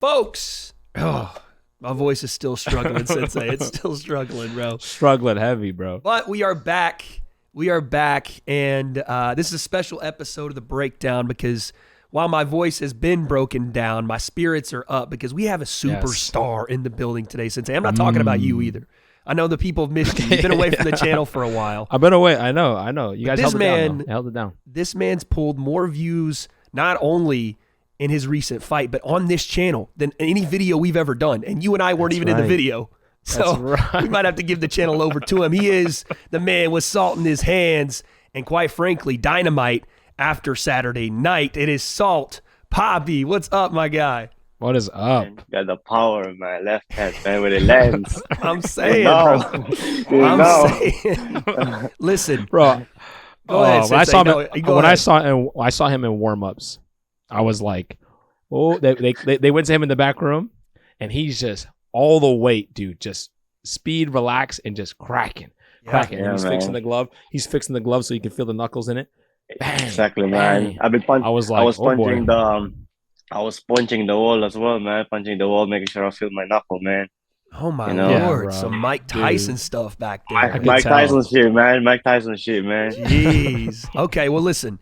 Folks, my voice is still struggling, Sensei. It's still struggling, bro. Struggling heavy, bro. But we are back. And this is a special episode of The Breakdown because while my voice has been broken down, my spirits are up because we have a superstar in the building today, Sensei. I'm not talking about you either. I know the people have missed you. You've been away from the channel for a while. I've been away. I know. You guys held it down. This man's pulled more views, not only in his recent fight, but on this channel than any video we've ever done. And you and I weren't in the video. So we might have to give the channel over to him. He is the man with salt in his hands and, quite frankly, dynamite after Saturday night. It is Salt Papi. What's up, my guy? What is up? Man, got the power in my left hand, man, with it lands. I'm saying, bro. Saying. Listen, bro. Go ahead. When I saw him in warm-ups, I was like, oh, they went to him in the back room, and he's just all the weight, dude, just speed, relax, and just cracking. Yeah, and he's fixing the glove. He's fixing the glove so you can feel the knuckles in it. Bang, exactly, man. Bang. I was punching the wall as well, man. Punching the wall, making sure I feel my knuckle, man. Oh my Lord! Some Mike Tyson stuff back there. Mike Tyson shit, man. Jeez. Okay, well, listen.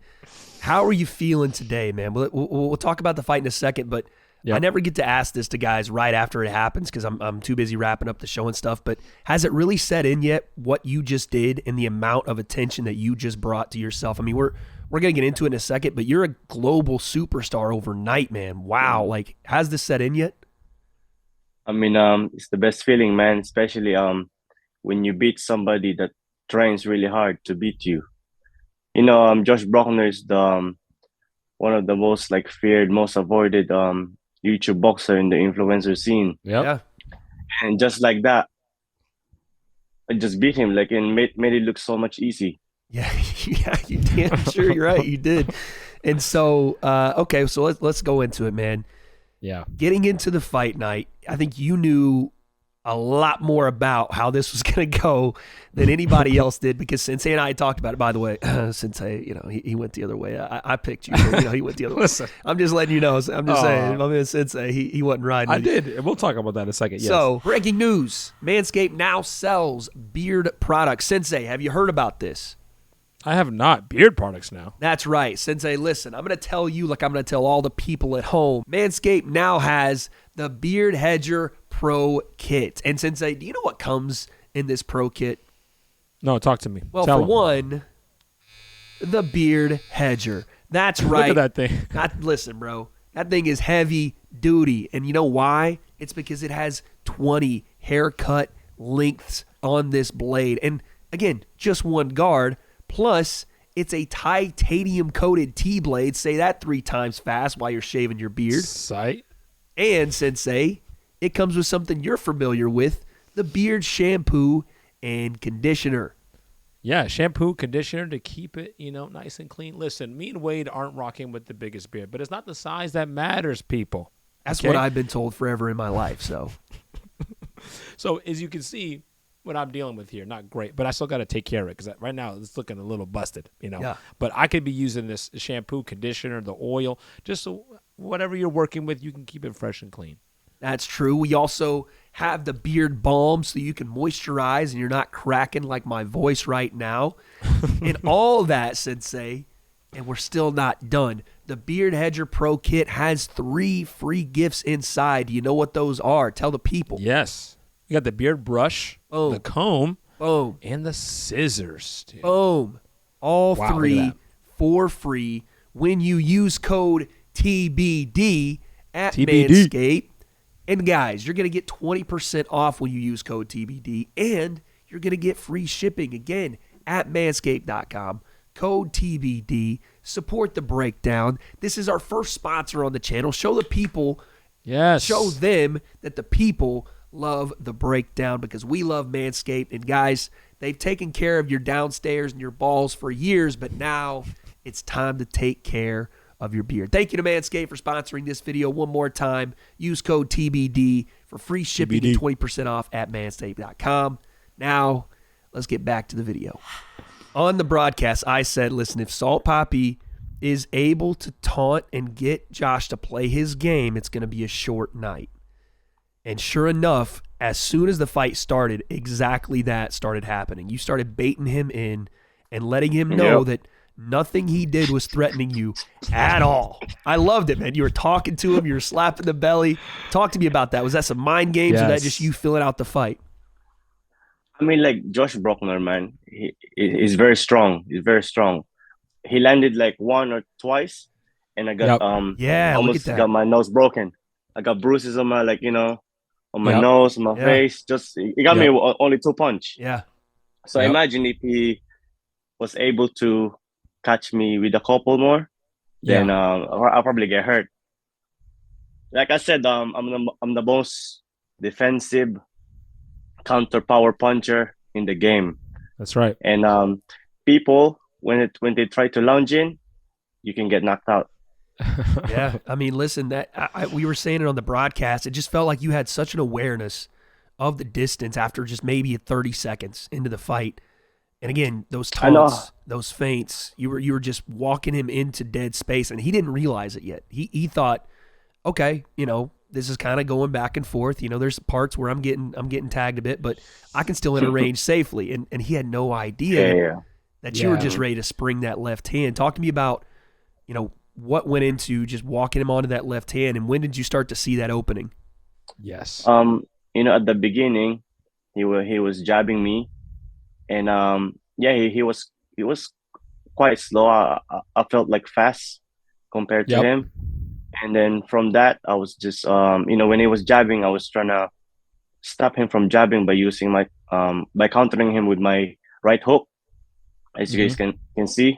How are you feeling today, man? We'll talk about the fight in a second, but I never get to ask this to guys right after it happens because I'm too busy wrapping up the show and stuff. But has it really set in yet what you just did and the amount of attention that you just brought to yourself? I mean, we're gonna get into it in a second, but you're a global superstar overnight, man. Wow, like has this set in yet? I mean, it's the best feeling, man. Especially when you beat somebody that trains really hard to beat you. You know, Josh Brockner is the one of the most feared, most avoided YouTube boxer in the influencer scene. Yeah. And just like that, I just beat him and made it look so much easy. Yeah, you did. I'm sure you're right. You did. And so, okay, so let's go into it, man. Yeah. Getting into the fight night, I think you knew a lot more about how this was going to go than anybody else did because Sensei and I talked about it. By the way, Sensei, he went the other way. I picked you. But, he went the other way. Listen, I'm just letting you know. I'm just saying. My man Sensei, he wasn't riding. I did. We'll talk about that in a second. Yes. So, breaking news. Manscaped now sells beard products. Sensei, have you heard about this? I have not. Beard products now. That's right. Sensei, listen, I'm going to tell you like I'm going to tell all the people at home. Manscaped now has the Beard Hedger Pro Kit. And Sensei, do you know what comes in this Pro Kit? No, talk to me. Well, for one, the Beard Hedger. That's right. Look at that thing. Listen, bro. That thing is heavy duty. And you know why? It's because it has 20 haircut lengths on this blade. And again, just one guard. Plus, it's a titanium-coated T-blade. Say that 3 times fast while you're shaving your beard. Sight. And, Sensei, it comes with something you're familiar with, the beard shampoo and conditioner. Yeah, shampoo, conditioner to keep it, nice and clean. Listen, me and Wade aren't rocking with the biggest beard, but it's not the size that matters, people. That's what I've been told forever in my life, so. So, as you can see, what I'm dealing with here, not great, but I still got to take care of it because right now it's looking a little busted, Yeah. But I could be using this shampoo, conditioner, the oil, just so whatever you're working with, you can keep it fresh and clean. That's true. We also have the beard balm so you can moisturize and you're not cracking like my voice right now. And all that, Sensei, and we're still not done. The Beard Hedger Pro Kit has 3 free gifts inside. Do you know what those are? Tell the people. Yes. You got the beard brush, the comb, and the scissors. Dude. Boom. All 3 for free when you use code TBD at Manscaped. And guys, you're going to get 20% off when you use code TBD, and you're going to get free shipping again at manscaped.com. Code TBD. Support the breakdown. This is our first sponsor on the channel. Show the people, show them that the people love the breakdown because we love Manscaped. And guys, they've taken care of your downstairs and your balls for years, but now it's time to take care of your beard. Thank you to Manscaped for sponsoring this video one more time. Use code TBD for free shipping and 20% off at manscaped.com. Now, let's get back to the video. On the broadcast, I said, listen, if Salt Papi is able to taunt and get Josh to play his game, it's going to be a short night. And sure enough, as soon as the fight started, exactly that started happening. You started baiting him in and letting him know that nothing he did was threatening you at all. I loved it, man. You were talking to him. You were slapping the belly. Talk to me about that. Was that some mind games or that just you filling out the fight? I mean, like Josh Brockner, man, he's very strong. He's very strong. He landed like one or twice, and I got almost got my nose broken. I got bruises on my on my nose, on my face. Just he got me only 2 punch. Yeah. So imagine if he was able to catch me with a couple more, then I'll probably get hurt. Like I said, I'm the most defensive counter power puncher in the game. That's right. And people when they try to lunge in, you can get knocked out. Yeah, I mean, listen, we were saying it on the broadcast. It just felt like you had such an awareness of the distance after just maybe 30 seconds into the fight. And again, those taunts, those feints, you were just walking him into dead space, and he didn't realize it yet. He thought, okay, this is kind of going back and forth. There's parts where I'm getting tagged a bit, but I can still enter range safely. And he had no idea that you were just ready to spring that left hand. Talk to me about, what went into just walking him onto that left hand, and when did you start to see that opening? Yes. At the beginning, he was jabbing me, and he was quite slow. I felt like fast compared to him. And then from that, I was just when he was jabbing, I was trying to stop him from jabbing by using my by countering him with my right hook, as you guys can see.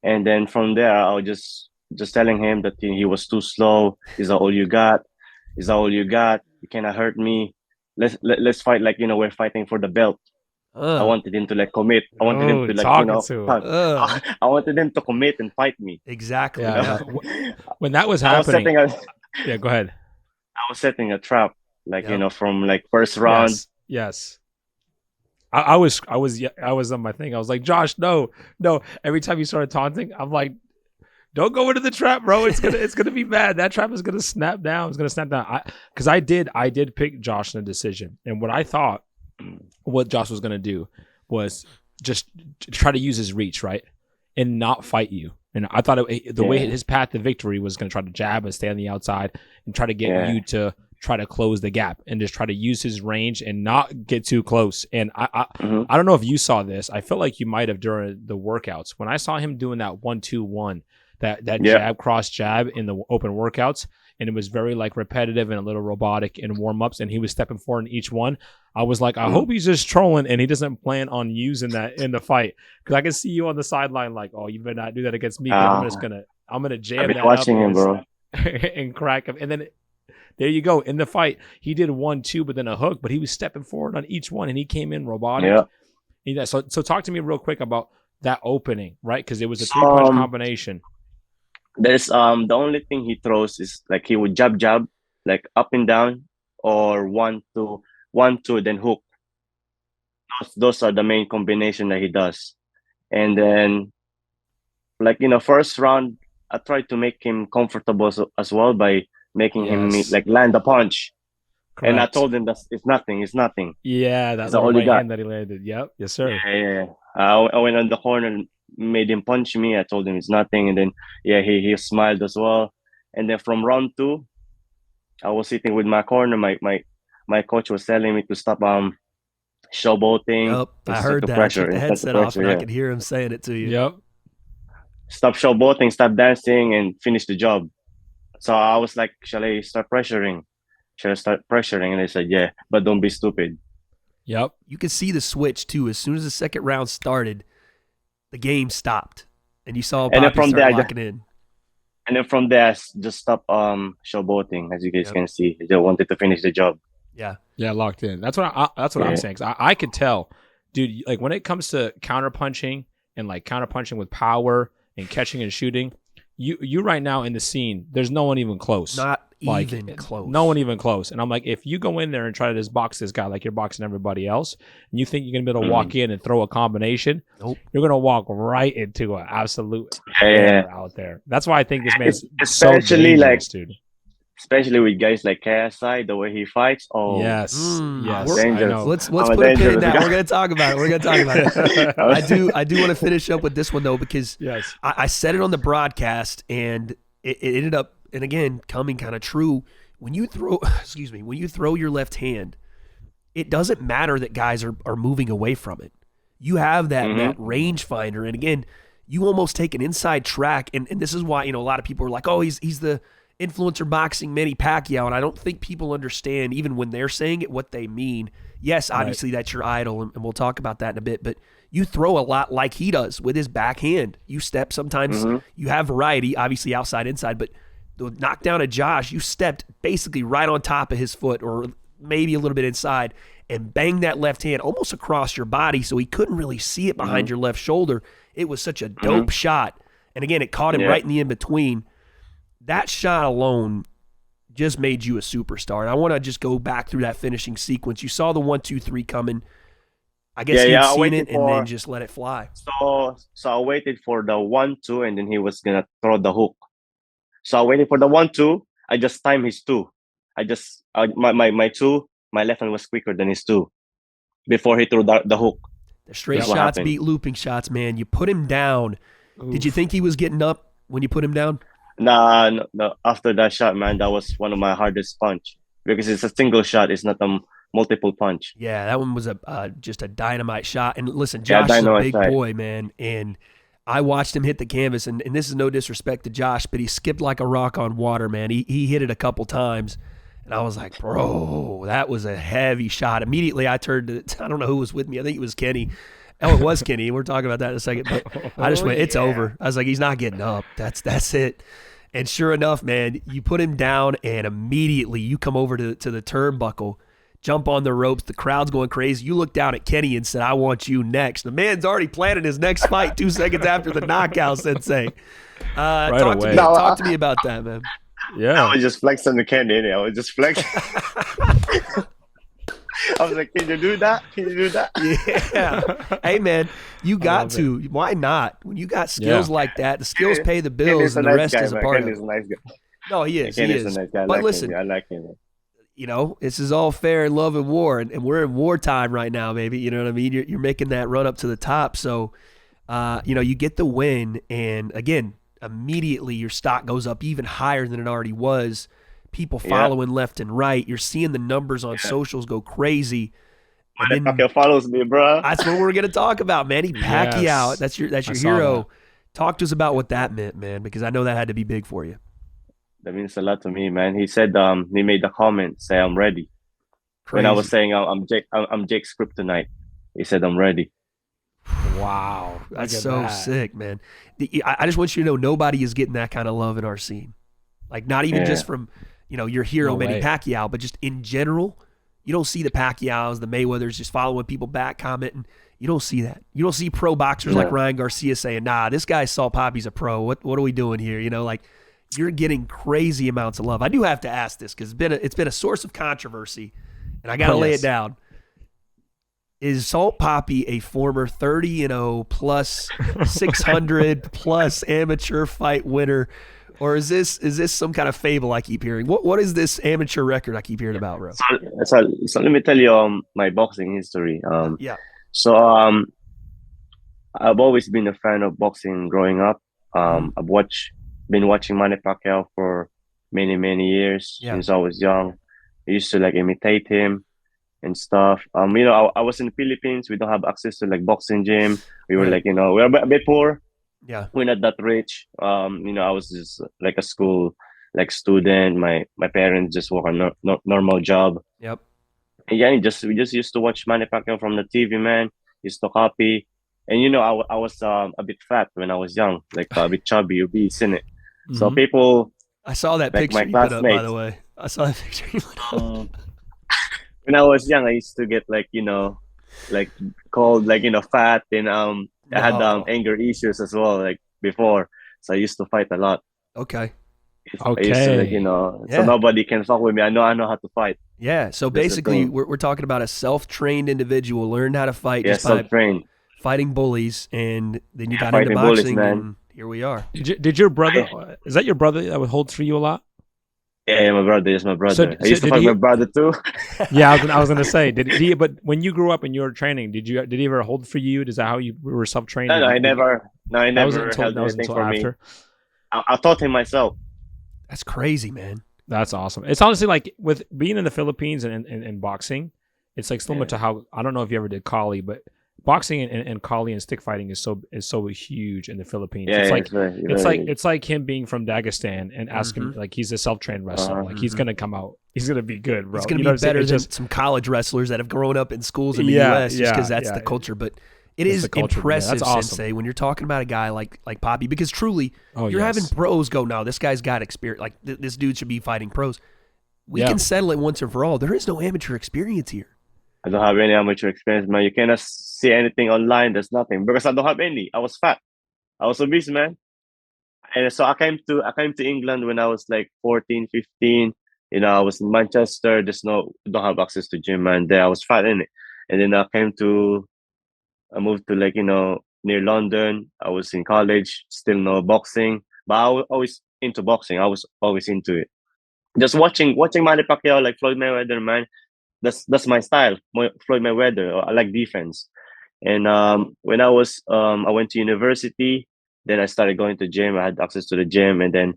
And then from there, I was just telling him that he was too slow. Is that all you got? Is that all you got? You cannot hurt me. Let's fight like we're fighting for the belt. I wanted him to commit. I wanted him to I wanted him to commit and fight me. Exactly. Yeah. When that was happening, go ahead. I was setting a trap, from first round. Yes. I was on my thing. I was like, Josh, no. Every time you started taunting, I'm like, don't go into the trap, bro. It's gonna be bad. That trap is gonna snap down. It's gonna snap down. Because I did pick Josh in a decision, and what I thought what Josh was gonna do was just try to use his reach, right, and not fight you. And I thought the way his path to victory was gonna try to jab and stay on the outside and try to get you to try to close the gap and just try to use his range and not get too close. And I don't know if you saw this. I felt like you might have during the workouts when I saw him doing that 1-2-1. That jab, cross jab in the open workouts, and it was very repetitive and a little robotic in warm-ups, and he was stepping forward in each one. I was like, I hope he's just trolling and he doesn't plan on using that in the fight, because I can see you on the sideline oh, you better not do that against me. I'm gonna jam that watching up him, bro. and crack him. And then there you go. In the fight, he did 1-2, but then a hook, but he was stepping forward on each one, and he came in robotic. Yeah. So talk to me real quick about that opening, right? Because it was a 3-punch combination. There's the only thing he throws is he would jab up and down, or 1-2 then hook. Those are the main combination that he does. And then first round, I tried to make him comfortable as well by making him land a punch. Correct. And I told him that it's nothing. Yeah, that's all right hand that he landed. Yep. Yes, sir. Yeah. I went on the corner and made him punch me. I told him it's nothing, and then he smiled as well. And then from round 2, I was sitting with my corner. My coach was telling me to stop showboating. Yep, I heard that. Pressure, I took the headset off, and I could hear him saying it to you. Yep. Stop showboating, stop dancing, and finish the job. So I was like, shall I start pressuring? Should I start pressuring? And they said, yeah, but don't be stupid. Yep. You could see the switch too. As soon as the second round started, the game stopped, and you saw Papi start locking in. And then from there, I just stopped showboating, as you guys can see. They wanted to finish the job. Yeah, locked in. That's what I'm saying. 'Cause I could tell, dude. When it comes to counterpunching and counterpunching with power and catching and shooting, you right now in the scene, there's no one even close. Not Like, even close. No one even close. And I'm like, if you go in there and try to just box this guy like you're boxing everybody else, and you think you're gonna be able to walk in and throw a combination, Nope. You're gonna walk right into an absolute Yeah. out there. That's why I think this man's Especially so dangerous, dude. Especially with guys like KSI, the way he fights. Oh, Yes, yes, I dangerous. know. Let's I'm put a a pin in dangerous that. guy. We're gonna talk about it. We're gonna talk about it. I do want to finish up with this one though, because Yes. I said it on the broadcast, and it ended up, and again, coming kind of true. When you throw, when you throw your left hand, it doesn't matter that guys are moving away from it. You have that range finder, and again, you almost take an inside track, and this is why, a lot of people are like, oh, he's the influencer boxing Manny Pacquiao, and I don't think people understand, even when they're saying it, what they mean. Yes, obviously that's your idol, and we'll talk about that in a bit, but you throw a lot like he does with his backhand. You step sometimes, you have variety, obviously outside, inside, but the knockdown of Josh, you stepped basically right on top of his foot, or maybe a little bit inside, and banged that left hand almost across your body, so he couldn't really see it behind your left shoulder. It was such a dope shot. And again, it caught him right in the in-between. That shot alone just made you a superstar. And I want to just go back through that finishing sequence. You saw the 1, 2, 3 coming. I guess you'd seen it and then just let it fly. So I waited for the 1, 2, and then he was gonna throw the hook. So I waited for the 1, 2. I just timed his 2. I just my 2, my left hand was quicker than his 2 before he threw the hook. The straight shots beat looping shots, man. You put him down. Oof. Did you think he was getting up when you put him down? No. After that shot, man, that was one of my hardest punch, because it's a single shot. It's not a multiple punch. Yeah, that one was just a dynamite shot. And listen, Josh is a big boy, man. And I watched him hit the canvas, and this is no disrespect to Josh, but he skipped like a rock on water, man. He hit it a couple times. And I was like, bro, that was a heavy shot. Immediately, I turned to, I don't know who was with me. I think it was Kenny. Oh, it was Kenny. We're talking about that in a second. But I just went, it's over. I was like, he's not getting up. That's it. And sure enough, man, you put him down, and immediately you come over to the turnbuckle, jump on the ropes. The crowd's going crazy. You look down at Kenny and said, I want you next. The man's already planning his next fight 2 seconds after the knockout, Sensei. Talk to me about that, man. Yeah, I was just flexing the Kenny. I was just flexing. I was like, can you do that? Can you do that? Yeah. Hey, man, you got to. Why not? When you got skills like that, the skills pay the bills, and the rest is a part of it. Kenny's a nice guy. No, he is. Kenny's a nice guy. But listen, I like him. This is all fair in love and war, and we're in wartime right now, baby. You know what I mean? You're making that run up to the top. So, you get the win, and again, immediately your stock goes up even higher than it already was. People following left and right. You're seeing the numbers on socials go crazy. And then Pacquiao follows me, bro. That's what we're going to talk about, Manny Pacquiao. That's your hero. That. Talk to us about what that meant, man, because I know that had to be big for you. That means a lot to me, man. He said he made the comment, say I'm ready. Crazy. When I was saying I'm Jake's kryptonite, he said I'm ready. Wow, that's so sick, man. I just want you to know nobody is getting that kind of love in our scene. Like, not even just from, your hero, Manny Pacquiao, but just in general. You don't see the Pacquiaos, the Mayweathers just following people back, commenting. You don't see that. You don't see pro boxers like Ryan Garcia saying, nah, this guy saw Papi's a pro. What are we doing here? You're getting crazy amounts of love. I do have to ask this because it's been a source of controversy, and I got to lay it down. Is Salt Papi a former 30-0 plus 600 plus amateur fight winner, or is this some kind of fable I keep hearing? What is this amateur record I keep hearing about, bro? So let me tell you my boxing history. So I've always been a fan of boxing growing up. I've been watching Manny Pacquiao for many years since I was young. I used to imitate him and stuff. I was in the Philippines. We don't have access to boxing gym. We were we're a bit poor. Yeah, we're not that rich. I was just a school student. My parents just work a normal job. Yep. And we just used to watch Manny Pacquiao from the TV, man. Used to copy. And I was a bit fat when I was young, a bit chubby, obese, in it. Mm-hmm. So people. I saw that picture you put up, by the way. I saw that picture you put up. When I was young, I used to get called fat, and I had anger issues as well before, so I used to fight a lot. Okay. I used to Okay. so nobody can fuck with me. I know how to fight. Yeah. So That's the basically, thing. we're talking about a self-trained individual learned how to fight Yeah, just by self-trained. fighting bullies, and then you got into Fighting bullies, boxing, man. and here we are. Did your brother? Is that your brother that would hold for you a lot? Yeah, my brother is my So brother. I so used to did fight my he? brother too. Yeah, I was gonna say, did he? But when you grew up and you were training, did he ever hold for you? Is that how you were self trained? No, no, I Did you, never. No, I never held that was anything until for me. after. I taught him myself. That's crazy, man. That's awesome. It's honestly like with being in the Philippines and boxing, it's like similar to how I don't know if you ever did Kali, but boxing and Kali and stick fighting is so huge in the Philippines. Yeah, It's yeah, like very. it's like him being from Dagestan and asking like he's a self trained wrestler. Like he's gonna come out. He's gonna be good, bro. He's going You to know be what I'm saying? better It's than just some college wrestlers that have grown up in schools in the Yeah, U.S. just because yeah, that's yeah. the culture. But it It's is the culture, yeah, impressive, that's awesome. Sensei, when you're talking about a guy like Papi, because truly, Oh, you're yes. having pros go, no, this guy's got experience. Like, this dude should be fighting pros. We Yeah. can settle it once and for all. There is no amateur experience here. I don't have any amateur experience, man. You cannot see anything online. There's nothing because I don't have any. I was fat. I was obese, man. And so I came to England when I was like 14, 15. I was in Manchester. Don't have access to gym, man. There I was fat in it. And then I moved to like, near London. I was in college, still no boxing. But I was always into boxing. I was always into it. Just watching Manny Pacquiao, like Floyd Mayweather, man. That's my style. Floyd Mayweather. I like defense. And when I went to university, then I started going to gym. I had access to the gym, and then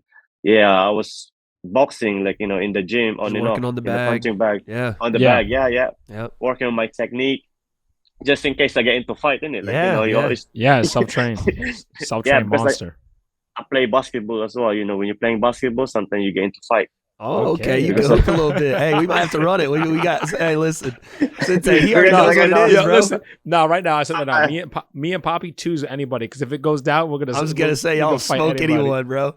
I was boxing like in the gym on Just and off working on the in the bag. punching bag Yeah. on the Yeah. bag. Yeah, Yep. working on my technique just in case I get into fight, innit? Like Yeah, you yeah. always Yeah, self trained because like monster. I play basketball as well. When you're playing basketball, sometimes you get into fight. Oh, okay. You Because can hook a little bit. Hey, we might have to run it. We got. Hey, listen, Sensei, he already Because knows like, what it is, bro. Listen, no, right now I said that now. Me and Poppy choose anybody because if it goes down, we're gonna. I was gonna say, we'll y'all fight smoke anybody. anyone, bro.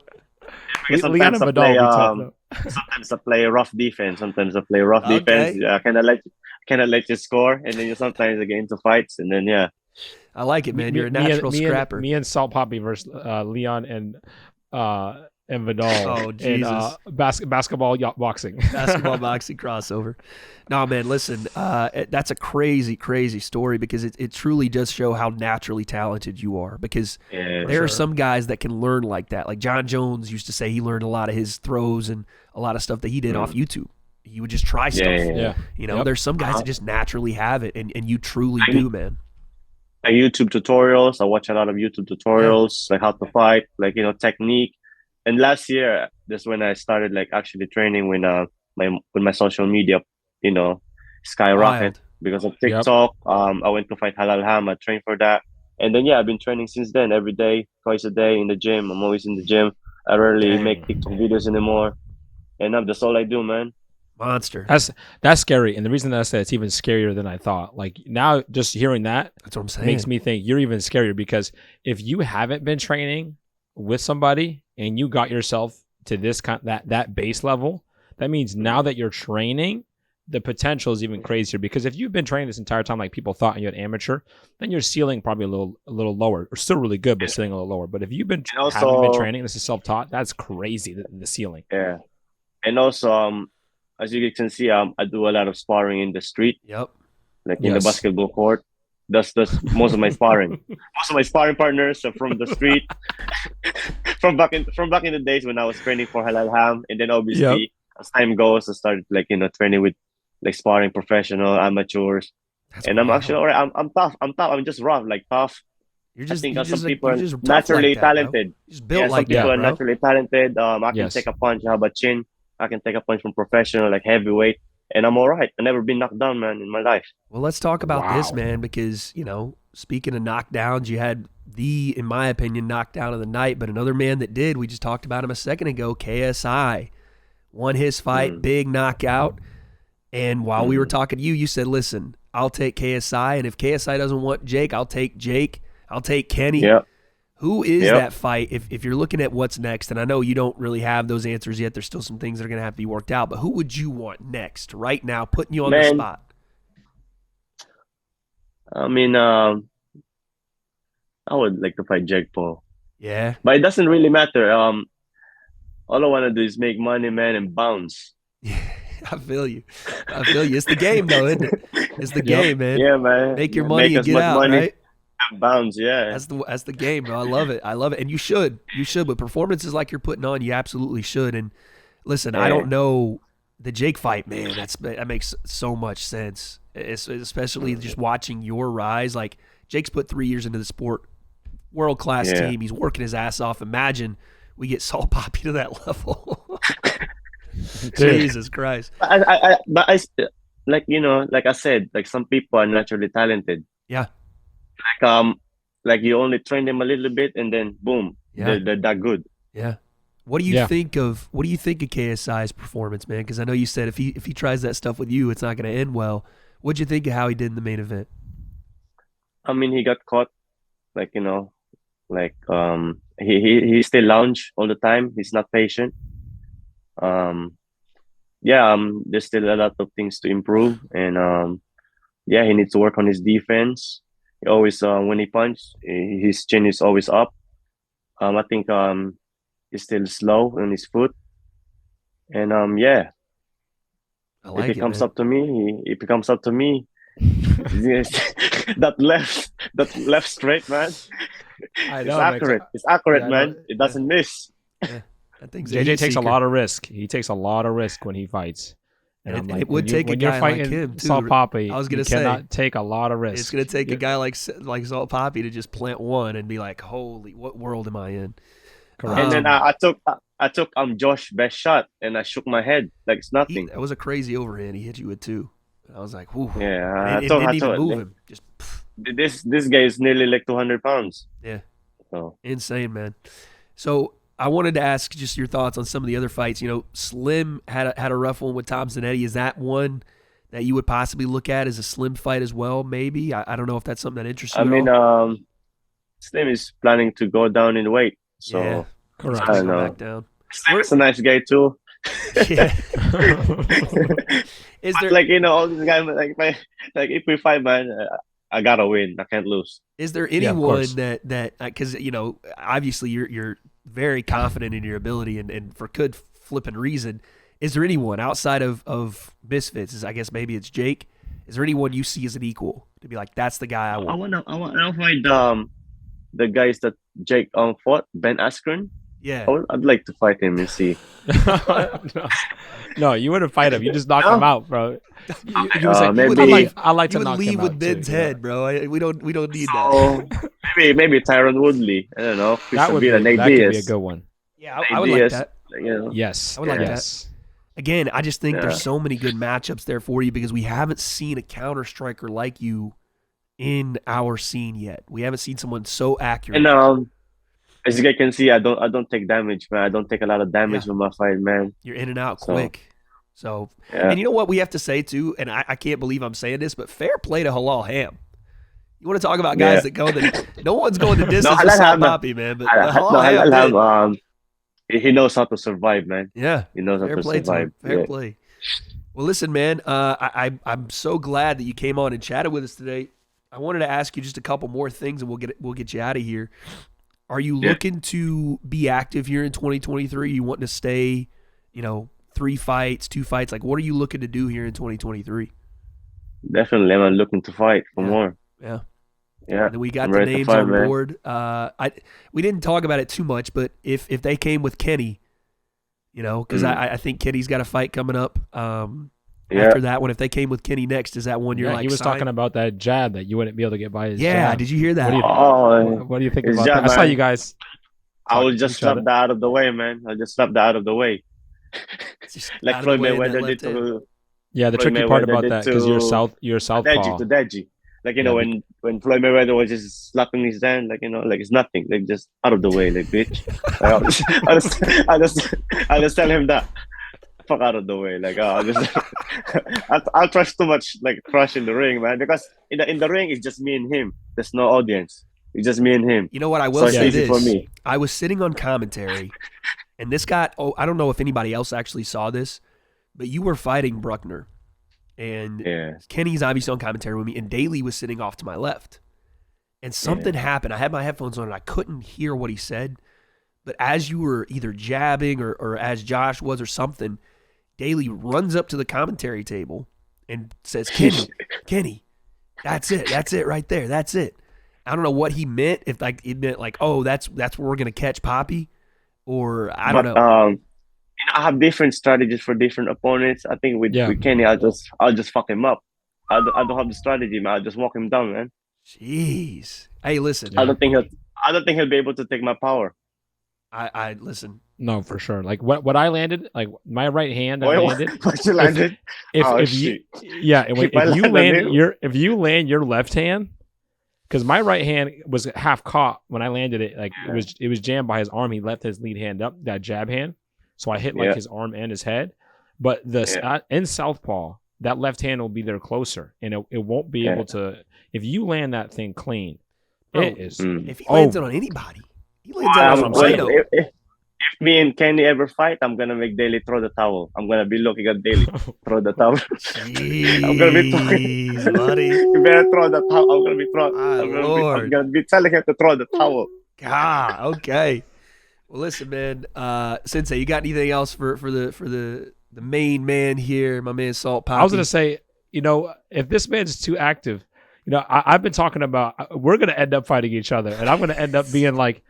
Leon sometimes and I Vidal play will be tough though. sometimes I play rough defense. Sometimes I play rough defense. Okay. Yeah, I kind of let you score, and then sometimes I get into fights, and then I like it, man. You're a natural scrapper. Me and Salt Poppy versus Leon and Vidal Oh, Jesus. in basketball boxing. Basketball boxing crossover. No, man, listen, that's a crazy, crazy story because it truly does show how naturally talented you are. Because there are some guys that can learn like that. Like John Jones used to say he learned a lot of his throws and a lot of stuff that he did off YouTube. He would just try stuff. Yeah. There's some guys that just naturally have it, and you truly do, man. YouTube tutorials. I watch a lot of YouTube tutorials, like how to fight, like technique. And last year, that's when I started like actually training when my social media, skyrocket Wild. because of TikTok. I went to fight Halal Ham. I trained for that, and then I've been training since then every day, twice a day in the gym. I'm always in the gym. I rarely make TikTok videos anymore, and that's all I do, man. Monster. That's scary, and the reason that I say it's even scarier than I thought. Like now, just hearing that's what I'm saying. Makes me think you're even scarier because if you haven't been training with somebody and you got yourself to this that base level, that means now that you're training, the potential is even crazier. Because if you've been training this entire time like people thought and you're an amateur, then your ceiling probably a little lower, or still really good, but ceiling a little lower. But if you've haven't been training, this is self-taught, that's crazy, the ceiling. Yeah, and also as you can see, I do a lot of sparring in the street. Yep. Like in the basketball court. That's most of my sparring. Most of my sparring partners are from the street, from back in the days when I was training for Halal Ham, and then obviously as time goes, I started like training with like sparring professional amateurs, and I'm actually alright. I'm tough. I'm just rough, like tough. I think some people are naturally talented. Just built some people are naturally talented. I can take a punch. I have a chin. I can take a punch from professional, like heavyweight. And I'm all right. I've never been knocked down, man, in my life. Well, let's talk about this, man, because, speaking of knockdowns, you had in my opinion, knockdown of the night, but another man that did, we just talked about him a second ago, KSI. Won his fight, big knockout. And while we were talking to you, you said, listen, I'll take KSI, and if KSI doesn't want Jake, I'll take Jake. I'll take Kenny. Yep. Who is that fight? If you're looking at what's next, and I know you don't really have those answers yet, there's still some things that are going to have to be worked out, but who would you want next right now, putting you on the spot? I mean, I would like to fight Jake Paul. Yeah. But it doesn't really matter. All I want to do is make money, man, and bounce. Yeah, I feel you. I feel you. It's the game, though, isn't it? It's the game, man. Yeah, man. Make your Make money and as get much out, money right? and bounce. Yeah. That's the game, bro. I love it. I love it. And you should. You should. But performances like you're putting on, you absolutely should. And listen, I don't know the Jake fight, man. That makes so much sense. Especially just watching your rise. Like Jake's put 3 years into the sport, world class team. He's working his ass off. Imagine we get Salt Papi to that level. Jesus Christ. Like like I said, like some people are naturally talented. Yeah. Like you only train them a little bit and then boom, they're that good. Yeah. What do you think of KSI's performance, man? Because I know you said if he tries that stuff with you, it's not going to end well. What'd you think of how he did in the main event? I mean, he got caught, like he still lounge all the time. He's not patient. There's still a lot of things to improve, and he needs to work on his defense. He always when he punch, his chin is always up. I think he's still slow on his foot, and I like if it comes up to me, that left straight, man. I know, it's accurate, man. It doesn't miss. Yeah. I think JJ takes a lot of risk. He takes a lot of risk when he fights. And I'm like, it would take a guy like him too. Salt Papi, I was gonna say, cannot take a lot of risk. It's gonna take a guy like Salt Papi to just plant one and be like, "Holy, what world am I in?" Correct. And then I took Josh's best shot and I shook my head like it's nothing. That was a crazy overhand. He hit you with two. I was like, "Whew." Yeah, it didn't even move him. Just this guy is nearly like 200 pounds. Yeah, so insane, man. So I wanted to ask just your thoughts on some of the other fights. You know, Slim had a rough one with Thompson Eddie. Is that one that you would possibly look at as a Slim fight as well? Maybe I don't know if that's something that interests you. I mean, Slim is planning to go down in weight, so correct. I don't know. Back down. Slim's a nice guy too. Yeah. Is there all these guys like if we fight, man, I gotta win. I can't lose. Is there anyone that because obviously you're very confident in your ability and for good flipping reason. Is there anyone outside of Misfits? I guess maybe it's Jake. Is there anyone you see as an equal to be like that's the guy I want? I want to fight the guys that Jake fought, Ben Askren. Yeah, I'd like to fight him and see. No, you wouldn't fight him. You just knock him out, bro. You would say, maybe I like to you knock would leave him with out Ben's too, head, bro. We don't need that. Maybe Tyron Woodley. I don't know. That could be a good one. Yeah, I would like that. Yes, I would like that. Again, I just think there's so many good matchups there for you because we haven't seen a counter striker like you in our scene yet. We haven't seen someone so accurate. And as you guys can see, I don't take damage, man. I don't take a lot of damage with my fight, man. You're in and out quick. So and you know what we have to say too, and I can't believe I'm saying this, but fair play to Halal Ham. You want to talk about guys that go no one's going the distance with Salt Papi, man. But Halal Ham he knows how to survive, man. Yeah, he knows how to survive. Fair play. Well, listen, man. I'm so glad that you came on and chatted with us today. I wanted to ask you just a couple more things, and we'll get you out of here. Are you looking to be active here in 2023? You wanting to stay, 3 fights, 2 fights? Like, what are you looking to do here in 2023? Definitely, I'm looking to fight for more. Yeah. Yeah. We got the names on board. We didn't talk about it too much, but if they came with Kenny, because I think Kenny's got a fight coming up. After that one, if they came with Kenny next, is that one you're like? He was talking about that jab that you wouldn't be able to get by his jab. Did you hear that? What do you think about that? I saw you guys. I will just slap that out of the way, man. I'll just slap that out of the way. Like Floyd Mayweather did to. Yeah, the tricky part about that because you're southpaw. To Deji. Like when Floyd Mayweather was just slapping his hand, like like it's nothing, like just out of the way, like bitch. I just tell him that. Fuck out of the way, like I'll trust too much, like crush in the ring, man. Because in the ring it's just me and him. There's no audience. It's just me and him. You know what I will say this for me. I was sitting on commentary, and this got. I don't know if anybody else actually saw this, but you were fighting Bruckner, and Kenny's obviously on commentary with me, and Daly was sitting off to my left, and something happened. I had my headphones on, and I couldn't hear what he said. But as you were either jabbing or as Josh was or something, Daly runs up to the commentary table and says, Kenny, that's it right there. That's it. I don't know what he meant. If like it meant like, oh, that's where we're gonna catch Papi, or I don't know. I have different strategies for different opponents. I think with Kenny, I'll just fuck him up. I don't have the strategy, man. I'll just walk him down, man. Jeez. Hey, listen. I don't think he'll be able to take my power. I listen. No, for sure. Like what I landed, like my right hand, I landed. What you landed? If you land your left hand, because my right hand was half caught when I landed it. Like it was jammed by his arm. He left his lead hand up, that jab hand. So I hit like his arm and his head. But in southpaw, that left hand will be there closer, and it won't be able to. If you land that thing clean, it is. If he lands it on anybody, he lands it on Rhino. If me and Kenny ever fight, I'm gonna make Daly throw the towel. I'm gonna be looking at Daly throw the towel. I'm gonna be talking, buddy. You better throw the towel. I'm gonna be telling him to throw the towel. God, okay. Well, listen, man. Sensei, you got anything else for the main man here, my man Salt Papi? I was gonna say, if this man's too active, I've been talking about we're gonna end up fighting each other, and I'm gonna end up being like,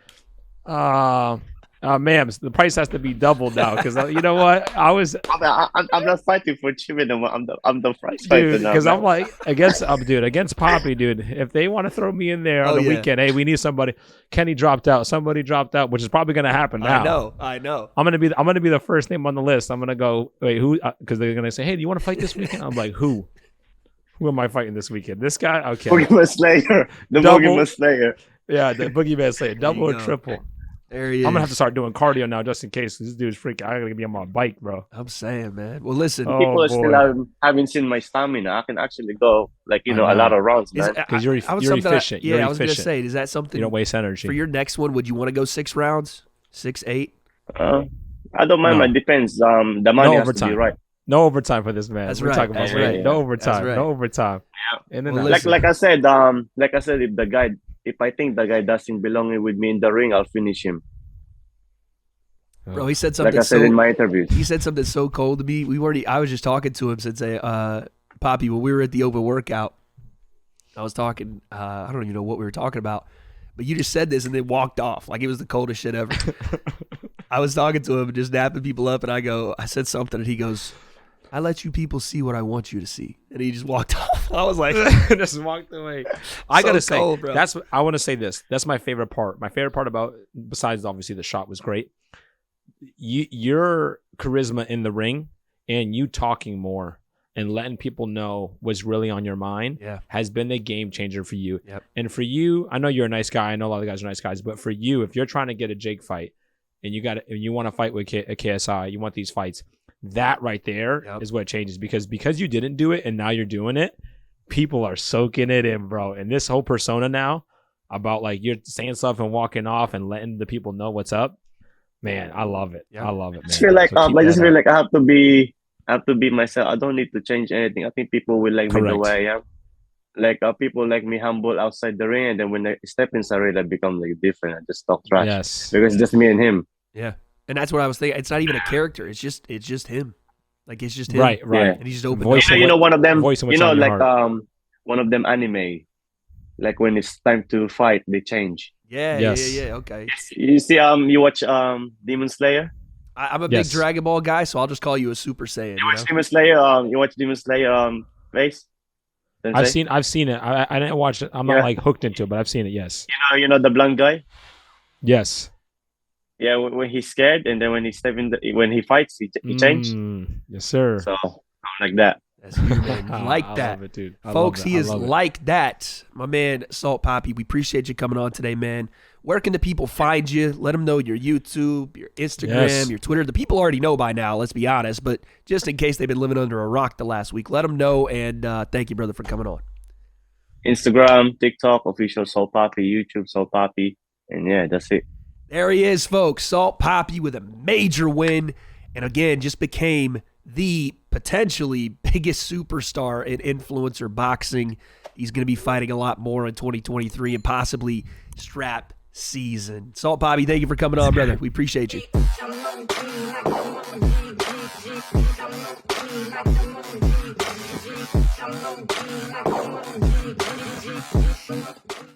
ma'am, the price has to be doubled now because you know what? I'm not fighting for Chivin. I'm the price fighter now. Because I'm like against Papi, dude. If they want to throw me in there on the weekend, hey, we need somebody. Kenny dropped out. Somebody dropped out, which is probably going to happen now. I know. I'm gonna be the first name on the list. I'm gonna go wait who because they're gonna say, hey, do you want to fight this weekend? I'm like, who? Who am I fighting this weekend? This guy? Okay. Boogeyman Slayer. The Boogeyman Slayer. Yeah, the Boogeyman Slayer. Double or triple. There he is. I'm gonna have to start doing cardio now just in case this dude's freaking. I gotta be on my bike, bro. I'm saying, man. Well, listen. People still haven't seen my stamina. I can actually go a lot of rounds, man. Because you're efficient. I was gonna say, is that something? You don't waste energy. For your next one, would you want to go 6 rounds, 6, 8? I don't mind. It depends. The money has to be right. No overtime for this man. That's We're right. talking about right. No overtime. Right. No overtime. Yeah. And then like I said, if I think the guy doesn't belong with me in the ring, I'll finish him. Bro, he said something. Like I said in my interview, he said something so cold to me. I was just talking to him since Papi, when we were at the open workout. I was talking. I don't even know what we were talking about, but you just said this and then walked off like it was the coldest shit ever. I was talking to him and just napping people up, and I said something, and he goes, "I let you people see what I want you to see," and he just walked off. I was like, just walked away. I gotta say, I want to say this. That's my favorite part. My favorite part about, besides obviously the shot was great. Your charisma in the ring and you talking more and letting people know what's really on your mind has been the game changer for you. Yep. And for you, I know you're a nice guy. I know a lot of guys are nice guys, but for you, if you're trying to get a Jake fight and you want to fight with a KSI, you want these fights, that right there is what changes because you didn't do it and now you're doing it. People are soaking it in, bro. And this whole persona now about like you're saying stuff and walking off and letting the people know what's up. Man, I love it. I love it, man. I just feel like I have to be myself. I don't need to change anything. I think people will like me the way I am. Like people like me humble outside the ring, and then when I step inside it, I become like different. I just talk trash. Yes, because it's just me and him. Yeah, and that's what I was thinking. It's not even a character. It's just him. Like it's just him. Right. Yeah. And he's just open. One of them. Like one of them anime. Like when it's time to fight, they change. Yeah. Okay. You see, you watch Demon Slayer. I'm a big Dragon Ball guy, so I'll just call you a Super Saiyan. You watch Demon Slayer. You watch Demon Slayer. Face. I've seen it. I didn't watch it. I'm not like hooked into it, but I've seen it. Yes. You know the blonde guy. Yes. Yeah, when he's scared, and then when he fights, he changes. Yes, sir. So like that. That's you, man. Like that. I love it, dude. Folks, he is like that. My man, Salt Papi, we appreciate you coming on today, man. Where can the people find you? Let them know your YouTube, your Instagram, your Twitter. The people already know by now, let's be honest, but just in case they've been living under a rock the last week, let them know, and thank you, brother, for coming on. Instagram, TikTok, official Salt Papi, YouTube, Salt Papi, and yeah, that's it. There he is, folks. Salt Papi with a major win, and again, just became the potentially biggest superstar in influencer boxing. He's going to be fighting a lot more in 2023 and possibly strap season. Salt Papi, thank you for coming on, brother. We appreciate you.